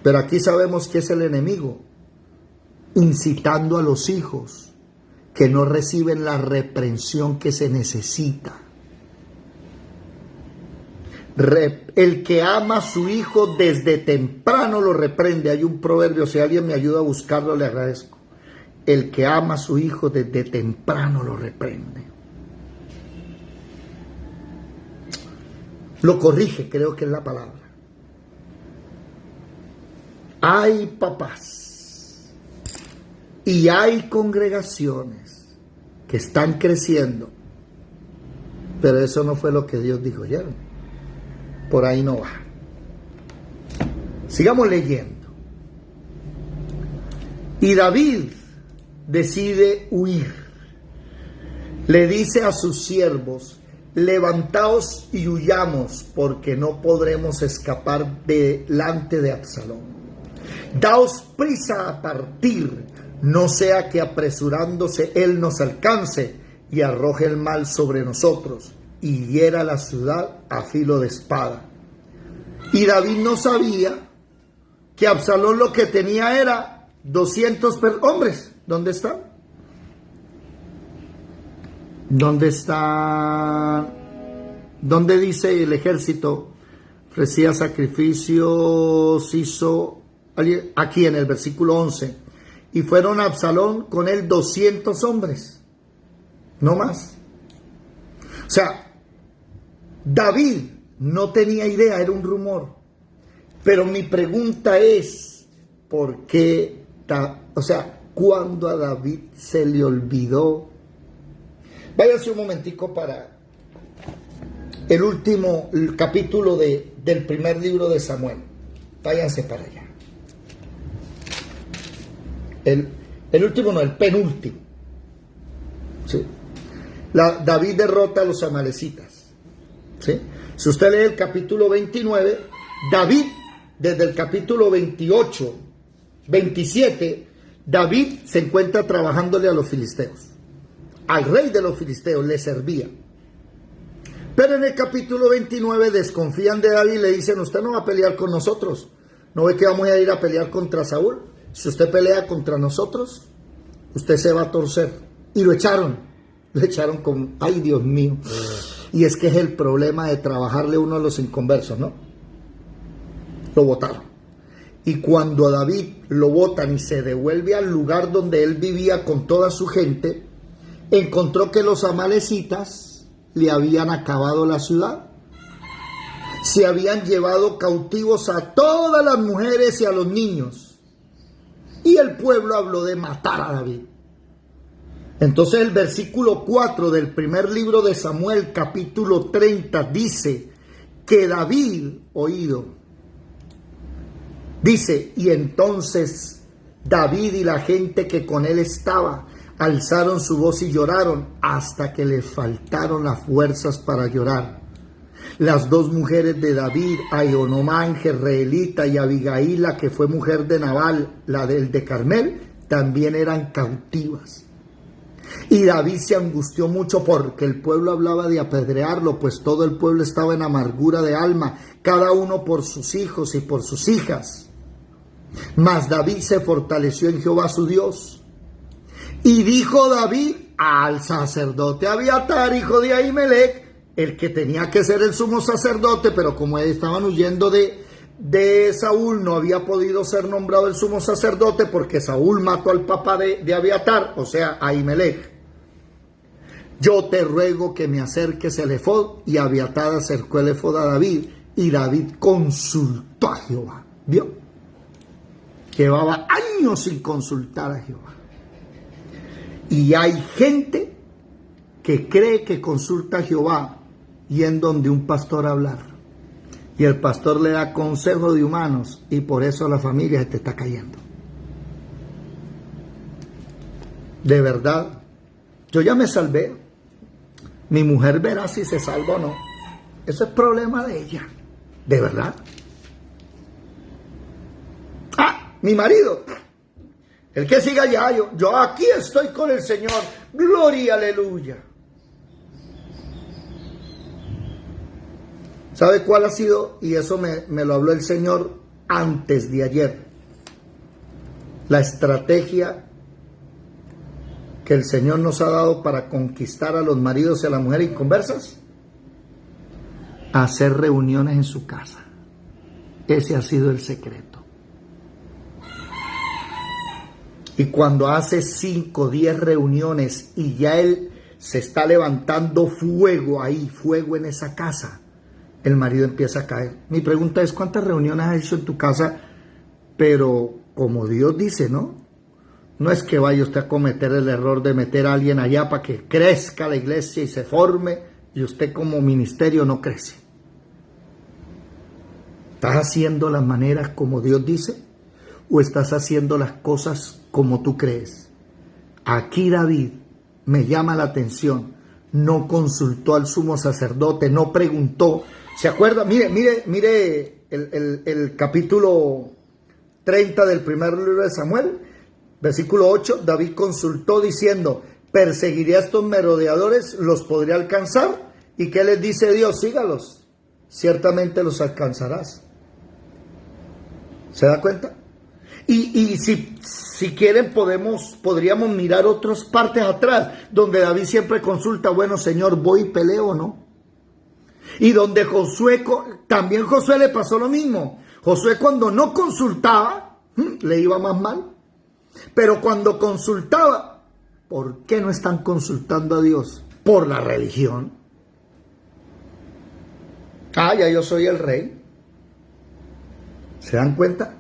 A: Pero aquí sabemos que es el enemigo, incitando a los hijos que no reciben la reprensión que se necesita. El que ama a su hijo desde temprano lo reprende. Hay un proverbio, si alguien me ayuda a buscarlo, le agradezco. El que ama a su hijo desde temprano lo reprende. Lo corrige, creo que es la palabra. Hay papás y hay congregaciones que están creciendo, pero eso no fue lo que Dios dijo. ¿Ya? Por ahí no va. Sigamos leyendo. Y David decide huir. Le dice a sus siervos: levantaos y huyamos, porque no podremos escapar delante de Absalón. Daos prisa a partir, no sea que apresurándose él nos alcance y arroje el mal sobre nosotros y hiera la ciudad a filo de espada. Y David no sabía que Absalón lo que tenía era 200 hombres. ¿Dónde están? ¿Dónde está? ¿Dónde dice el ejército ofrecía sacrificios, hizo? Aquí en el versículo 11. Y fueron a Absalón con él 200 hombres. No más. O sea, David no tenía idea, era un rumor. Pero mi pregunta es, ¿por qué? ¿Cuándo a David se le olvidó? Váyase un momentico para el último capítulo del primer libro de Samuel. Váyanse para allá. El último no, el penúltimo. ¿Sí? David derrota a los amalecitas. ¿Sí? Si usted lee el capítulo 29, David, desde el capítulo 28, 27, David se encuentra trabajándole a los filisteos. Al rey de los filisteos le servía. Pero en el capítulo 29 desconfían de David y le dicen, usted no va a pelear con nosotros. ¿No ve que vamos a ir a pelear contra Saúl? Si usted pelea contra nosotros, usted se va a torcer. Y lo echaron con, ay Dios mío. Y es que es el problema de trabajarle uno a los inconversos, ¿no? Lo botaron. Y cuando a David lo botan y se devuelve al lugar donde él vivía con toda su gente, encontró que los amalecitas le habían acabado la ciudad. Se habían llevado cautivos a todas las mujeres y a los niños. Y el pueblo habló de matar a David. Entonces el versículo 4 del primer libro de Samuel, capítulo 30, dice que David, oído, dice, y entonces David y la gente que con él estaba alzaron su voz y lloraron hasta que les faltaron las fuerzas para llorar. Las dos mujeres de David, Ahinoam jezreelita y Abigail, la que fue mujer de Nabal, la del de Carmel, también eran cautivas. Y David se angustió mucho porque el pueblo hablaba de apedrearlo, pues todo el pueblo estaba en amargura de alma, cada uno por sus hijos y por sus hijas. Mas David se fortaleció en Jehová su Dios. Y dijo David al sacerdote Abiatar, hijo de Ahimelech, el que tenía que ser el sumo sacerdote, pero como estaban huyendo de Saúl, no había podido ser nombrado el sumo sacerdote porque Saúl mató al papá de Abiatar, o sea, Ahimelech. Yo te ruego que me acerques el efod, y Abiatar acercó el efod a David, y David consultó a Jehová. ¿Vio? Llevaba años sin consultar a Jehová. Y hay gente que cree que consulta a Jehová yendo donde un pastor a hablar. Y el pastor le da consejo de humanos y por eso la familia se te está cayendo. De verdad, yo ya me salvé. Mi mujer verá si se salva o no. Eso es problema de ella. De verdad. Ah, mi marido. El que siga allá, yo aquí estoy con el Señor. Gloria, aleluya. ¿Sabe cuál ha sido? Y eso me lo habló el Señor antes de ayer. La estrategia que el Señor nos ha dado para conquistar a los maridos y a las mujeres inconversas. Hacer reuniones en su casa. Ese ha sido el secreto. Y cuando hace 5 o 10 reuniones y ya él se está levantando fuego ahí, fuego en esa casa, el marido empieza a caer. Mi pregunta es, ¿cuántas reuniones has hecho en tu casa? Pero como Dios dice, ¿no? No es que vaya usted a cometer el error de meter a alguien allá para que crezca la iglesia y se forme y usted como ministerio no crece. ¿Estás haciendo las maneras como Dios dice? ¿O estás haciendo las cosas como tú crees? Aquí David me llama la atención. No consultó al sumo sacerdote, no preguntó. ¿Se acuerda? Mire el capítulo 30 del primer libro de Samuel, versículo 8. David consultó diciendo, ¿perseguiré a estos merodeadores? ¿Los podré alcanzar? ¿Y qué les dice Dios? Sígalos, ciertamente los alcanzarás. ¿Se da cuenta? Y si quieren podríamos mirar otras partes atrás, donde David siempre consulta, bueno Señor, ¿voy y peleo o no? Y donde también Josué le pasó lo mismo. Josué cuando no consultaba, le iba más mal. Pero cuando consultaba, ¿por qué no están consultando a Dios? Por la religión. Ah, ya yo soy el rey. ¿Se dan cuenta?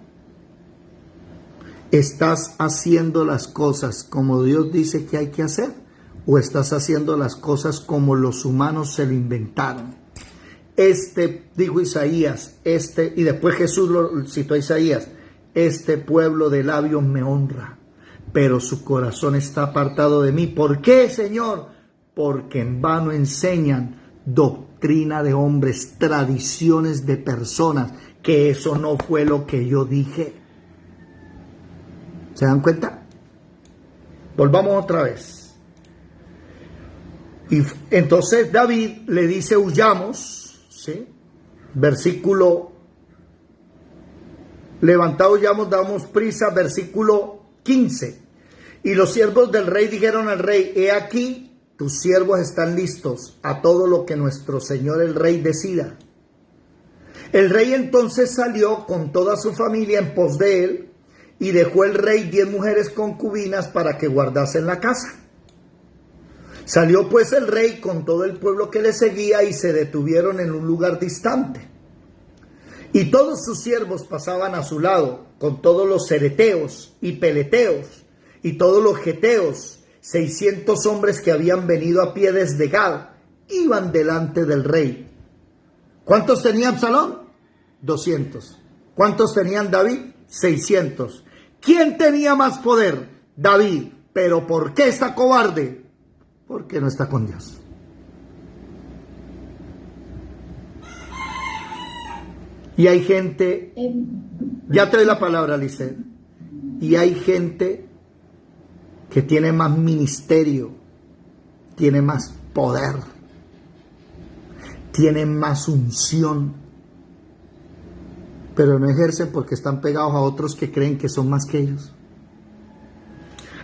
A: ¿Estás haciendo las cosas como Dios dice que hay que hacer? ¿O estás haciendo las cosas como los humanos se lo inventaron? Dijo Isaías, y después Jesús lo citó a Isaías, este pueblo de labios me honra, pero su corazón está apartado de mí. ¿Por qué, Señor? Porque en vano enseñan doctrina de hombres, tradiciones de personas, que eso no fue lo que yo dije. ¿Se dan cuenta? Volvamos otra vez. Y entonces David le dice, huyamos, ¿sí? Versículo, levantados, huyamos, damos prisa, versículo 15. Y los siervos del rey dijeron al rey, he aquí, tus siervos están listos a todo lo que nuestro señor el rey decida. El rey entonces salió con toda su familia en pos de él, y dejó el rey 10 mujeres concubinas para que guardasen la casa. Salió pues el rey con todo el pueblo que le seguía, y se detuvieron en un lugar distante. Y todos sus siervos pasaban a su lado, con todos los cereteos y peleteos, y todos los geteos, 600 hombres que habían venido a pie desde Gad, iban delante del rey. ¿Cuántos tenía Absalón? 200. ¿Cuántos tenían David? 600. ¿Quién tenía más poder? David. ¿Pero por qué está cobarde? Porque no está con Dios. Y hay gente, ya te doy la palabra, Lisset, y hay gente que tiene más ministerio, tiene más poder, tiene más unción, pero no ejercen porque están pegados a otros que creen que son más que ellos.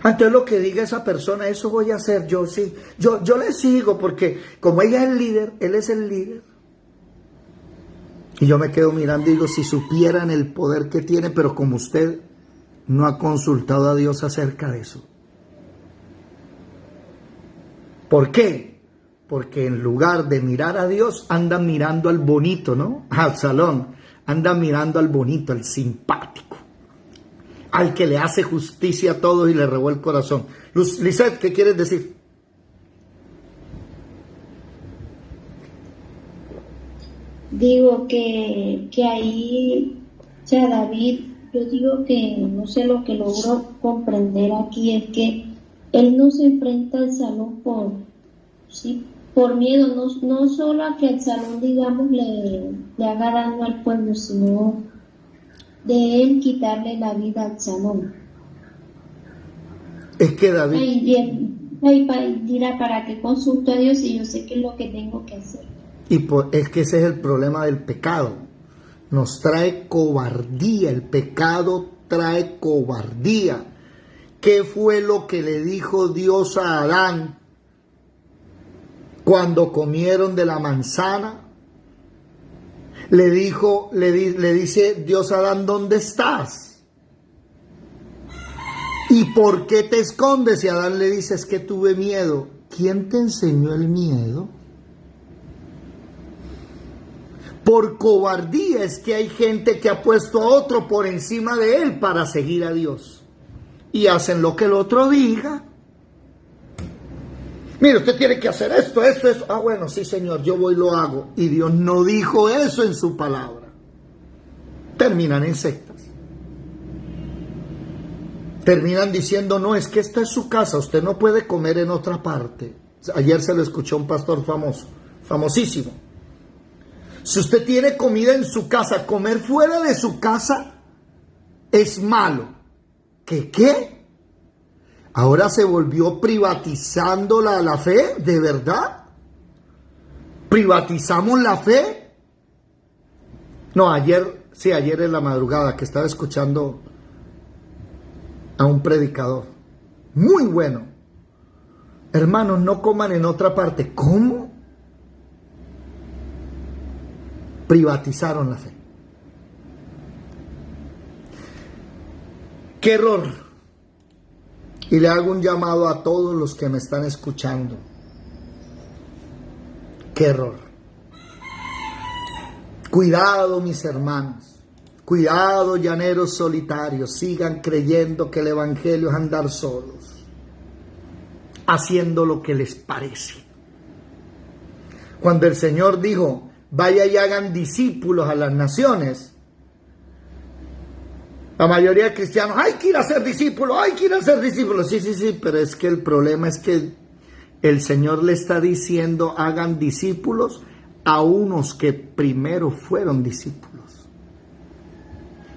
A: Entonces lo que diga esa persona, eso voy a hacer yo, sí. Yo le sigo porque como ella es el líder, él es el líder. Y yo me quedo mirando y digo, si supieran el poder que tiene, pero como usted no ha consultado a Dios acerca de eso. ¿Por qué? Porque en lugar de mirar a Dios, andan mirando al bonito, ¿no? A Absalón, andan mirando al bonito, al simpático, al que le hace justicia a todos y le robó el corazón. Lisset, ¿qué quieres decir?
D: Digo que ahí, o sea, David, yo digo que no sé, lo que logro comprender aquí es que él no se enfrenta al Absalón por miedo, no solo a que Absalón, digamos, le haga daño al pueblo, sino de él quitarle la vida a Absalón.
A: Es que David...
D: Ay, dirá, ¿para qué consulto a Dios si yo sé qué es lo que tengo que hacer?
A: Y es que ese es el problema del pecado. Nos trae cobardía, el pecado trae cobardía. ¿Qué fue lo que le dijo Dios a Adán cuando comieron de la manzana? Le dice Dios a Adán, ¿dónde estás? ¿Y por qué te escondes? Y Adán le dice, es que tuve miedo. ¿Quién te enseñó el miedo? Por cobardía es que hay gente que ha puesto a otro por encima de él para seguir a Dios. Y hacen lo que el otro diga. Mire, usted tiene que hacer esto. Ah, bueno, sí, Señor, yo voy y lo hago. Y Dios no dijo eso en su palabra. Terminan en sectas. Terminan diciendo, no, es que esta es su casa, usted no puede comer en otra parte. Ayer se lo escuchó un pastor famosísimo. Si usted tiene comida en su casa, comer fuera de su casa es malo. ¿Qué? Ahora se volvió privatizando la fe, ¿de verdad? ¿Privatizamos la fe? No, ayer en la madrugada que estaba escuchando a un predicador, muy bueno. Hermanos, no coman en otra parte. ¿Cómo? Privatizaron la fe. ¡Qué error! Y le hago un llamado a todos los que me están escuchando. ¡Qué error! Cuidado, mis hermanos. Cuidado, llaneros solitarios. Sigan creyendo que el evangelio es andar solos, haciendo lo que les parece. Cuando el Señor dijo, vaya y hagan discípulos a las naciones, la mayoría de cristianos, hay que ir a ser discípulos, Sí, pero es que el problema es que el Señor le está diciendo, hagan discípulos a unos que primero fueron discípulos.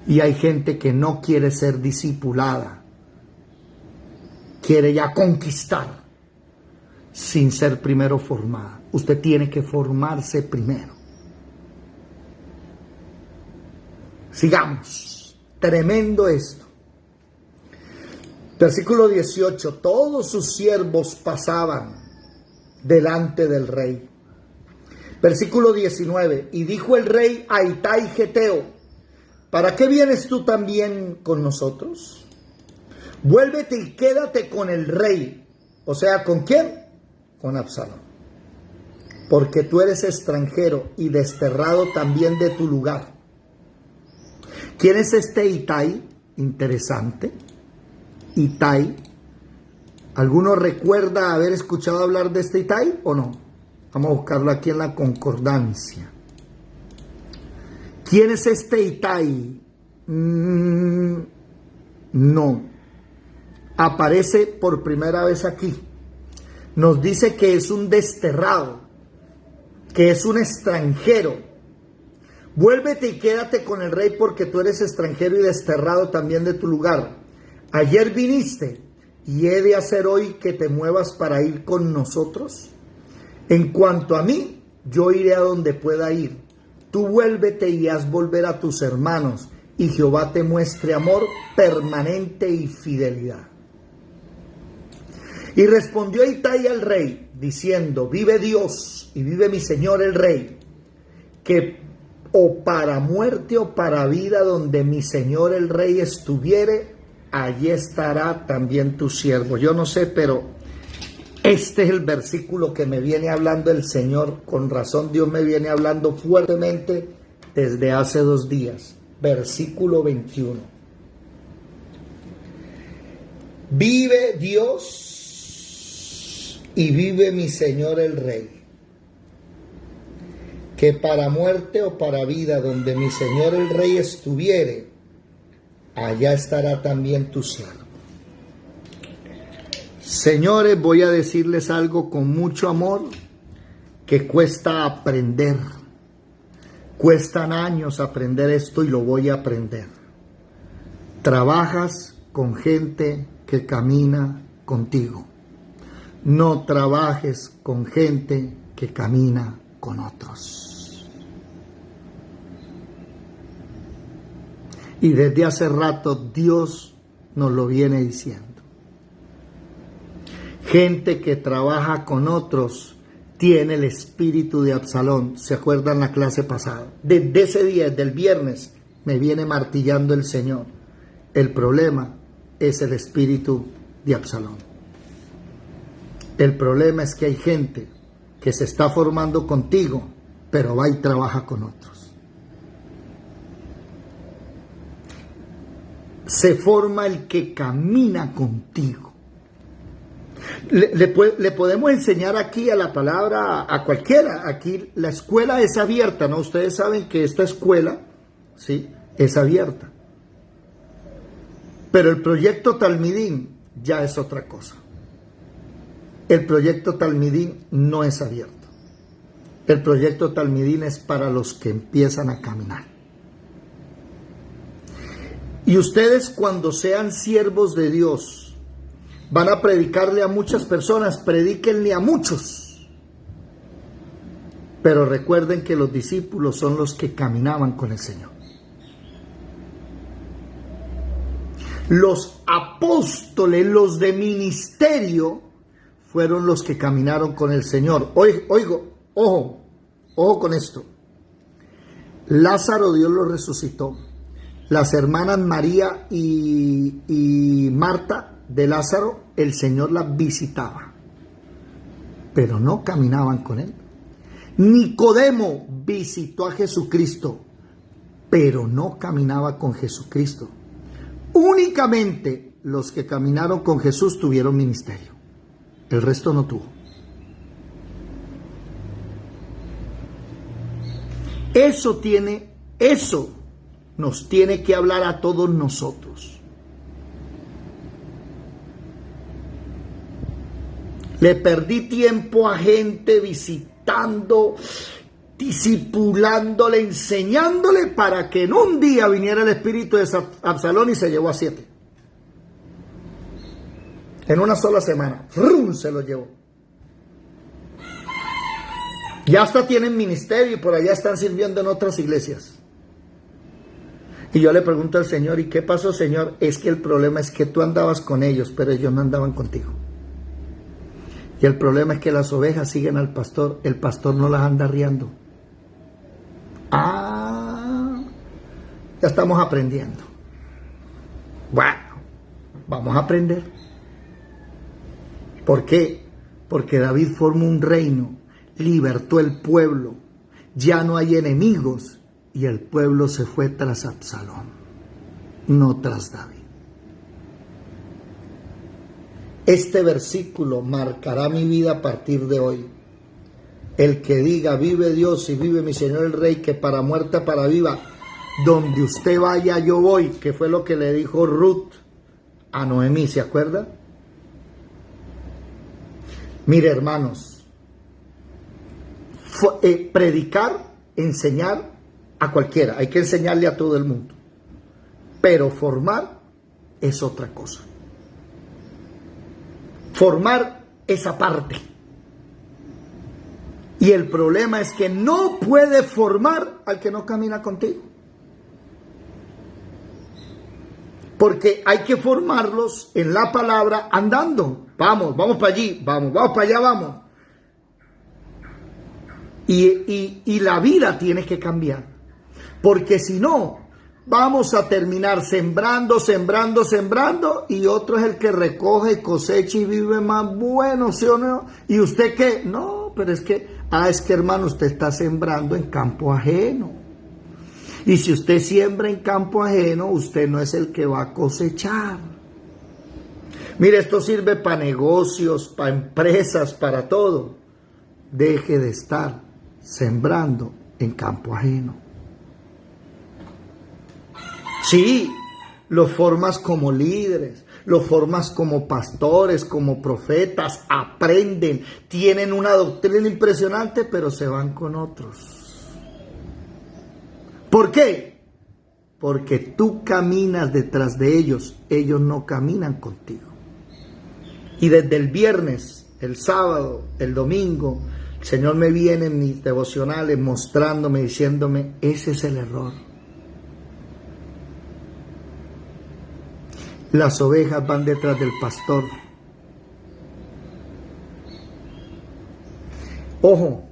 A: Y hay gente que no quiere ser discipulada, quiere ya conquistar sin ser primero formada. Usted tiene que formarse primero. Sigamos. Tremendo esto. Versículo 18. Todos sus siervos pasaban delante del rey. Versículo 19. Y dijo el rey a Itai Geteo: ¿para qué vienes tú también con nosotros? Vuélvete y quédate con el rey. O sea, ¿con quién? Con Absalón. Porque tú eres extranjero y desterrado también de tu lugar. ¿Quién es este Itai? Interesante. Itai. ¿Alguno recuerda haber escuchado hablar de este Itai o no? Vamos a buscarlo aquí en la concordancia. ¿Quién es este Itai? No. Aparece por primera vez aquí. Nos dice que es un desterrado, que es un extranjero. Vuélvete y quédate con el rey porque tú eres extranjero y desterrado también de tu lugar. Ayer viniste y he de hacer hoy que te muevas para ir con nosotros. En cuanto a mí, yo iré a donde pueda ir. Tú vuélvete y haz volver a tus hermanos y Jehová te muestre amor permanente y fidelidad. Y respondió Itai al rey diciendo: vive Dios y vive mi señor el rey, que o para muerte o para vida donde mi señor el rey estuviere, allí estará también tu siervo. Yo no sé, pero este es el versículo que me viene hablando el Señor. Con razón Dios me viene hablando fuertemente desde hace 2 días. Versículo 21. Vive Dios y vive mi señor el rey, que para muerte o para vida donde mi señor el rey estuviere, allá estará también tu siervo. Señores, voy a decirles algo con mucho amor que cuesta aprender. Cuestan años aprender esto y lo voy a aprender. Trabajas con gente que camina contigo. No trabajes con gente que camina con otros. Y desde hace rato Dios nos lo viene diciendo. Gente que trabaja con otros tiene el espíritu de Absalón. ¿Se acuerdan la clase pasada? Desde ese día, desde el viernes, me viene martillando el Señor. El problema es el espíritu de Absalón. El problema es que hay gente que se está formando contigo, pero va y trabaja con otros. Se forma el que camina contigo. Le podemos enseñar aquí a la palabra a cualquiera. Aquí la escuela es abierta, ¿no? Ustedes saben que esta escuela, ¿sí?, es abierta. Pero el proyecto Talmidim ya es otra cosa. El proyecto Talmidim no es abierto. El proyecto Talmidim es para los que empiezan a caminar. Y ustedes, cuando sean siervos de Dios, van a predicarle a muchas personas, predíquenle a muchos. Pero recuerden que los discípulos son los que caminaban con el Señor. Los apóstoles, los de ministerio, fueron los que caminaron con el Señor. Ojo con esto. Lázaro, Dios lo resucitó. Las hermanas María y Marta de Lázaro, el Señor las visitaba, pero no caminaban con él. Nicodemo visitó a Jesucristo, pero no caminaba con Jesucristo. Únicamente los que caminaron con Jesús tuvieron ministerio, el resto no tuvo. Eso nos tiene que hablar a todos nosotros. Le perdí tiempo a gente visitando, discipulándole, enseñándole para que en un día viniera el espíritu de Absalón y se llevó a 7. En una sola semana, ¡rum!, se lo llevó. Ya hasta tienen ministerio y por allá están sirviendo en otras iglesias. Y yo le pregunto al Señor, ¿y qué pasó, Señor? Es que el problema es que tú andabas con ellos, pero ellos no andaban contigo. Y el problema es que las ovejas siguen al pastor, el pastor no las anda arriando. Ya estamos aprendiendo. Bueno, vamos a aprender. ¿Por qué? Porque David formó un reino, libertó el pueblo, ya no hay enemigos y el pueblo se fue tras Absalón, no tras David. Este versículo marcará mi vida a partir de hoy. El que diga, vive Dios y vive mi Señor el Rey, que para muerta, para viva, donde usted vaya yo voy, que fue lo que le dijo Ruth a Noemí, ¿se acuerda? Mire, hermanos, predicar, enseñar a cualquiera, hay que enseñarle a todo el mundo, pero formar es otra cosa. Formar esa parte. Y el problema es que no puede formar al que no camina contigo. Porque hay que formarlos en la palabra andando. Vamos para allí, vamos para allá, vamos. Y la vida tiene que cambiar. Porque si no, vamos a terminar sembrando, y otro es el que recoge, cosecha y vive más bueno, ¿sí o no? ¿Y usted qué? No, pero es que, hermano, usted está sembrando en campo ajeno. Y si usted siembra en campo ajeno, usted no es el que va a cosechar. Mire, esto sirve para negocios, para empresas, para todo. Deje de estar sembrando en campo ajeno. Sí, lo formas como líderes, lo formas como pastores, como profetas, aprenden, tienen una doctrina impresionante, pero se van con otros. ¿Por qué? Porque tú caminas detrás de ellos, ellos no caminan contigo. Y desde el viernes, el sábado, el domingo, el Señor me viene en mis devocionales mostrándome, diciéndome, ese es el error. Las ovejas van detrás del pastor. Ojo,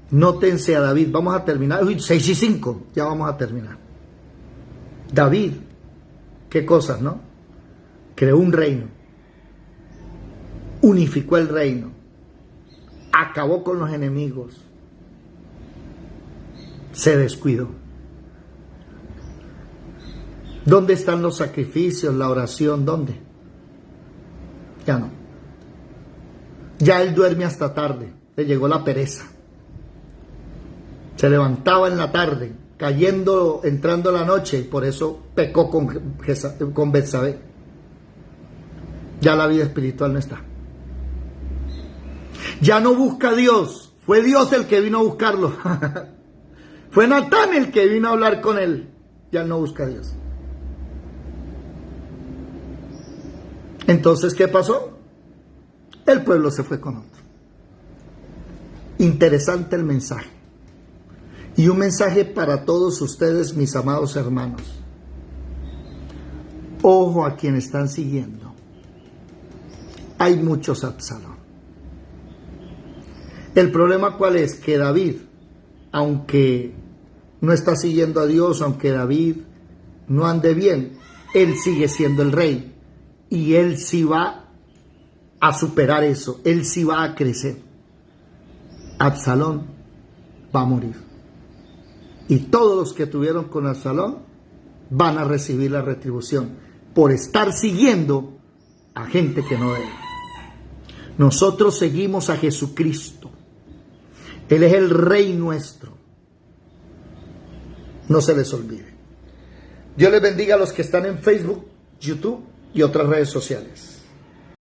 A: nótense a David. Vamos a terminar. 6:05, ya vamos a terminar. David, qué cosas, ¿no? Creó un reino. Unificó el reino. Acabó con los enemigos. Se descuidó. ¿Dónde están los sacrificios, la oración? ¿Dónde? Ya no. Ya él duerme hasta tarde. Le llegó la pereza. Se levantaba en la tarde, entrando la noche, y por eso pecó con Betsabé. Ya la vida espiritual no está. Ya no busca a Dios. Fue Dios el que vino a buscarlo. Fue Natán el que vino a hablar con él. Ya no busca a Dios. Entonces, ¿qué pasó? El pueblo se fue con otro. Interesante el mensaje. Y un mensaje para todos ustedes, mis amados hermanos. Ojo a quienes están siguiendo. Hay muchos Absalón. El problema, ¿cuál es? Que David, aunque no está siguiendo a Dios, aunque David no ande bien, él sigue siendo el rey. Y él sí va a superar eso. Él sí va a crecer. Absalón va a morir. Y todos los que tuvieron con Absalón van a recibir la retribución por estar siguiendo a gente que no debe. Nosotros seguimos a Jesucristo. Él es el Rey nuestro. No se les olvide. Dios les bendiga a los que están en Facebook, YouTube y otras redes sociales.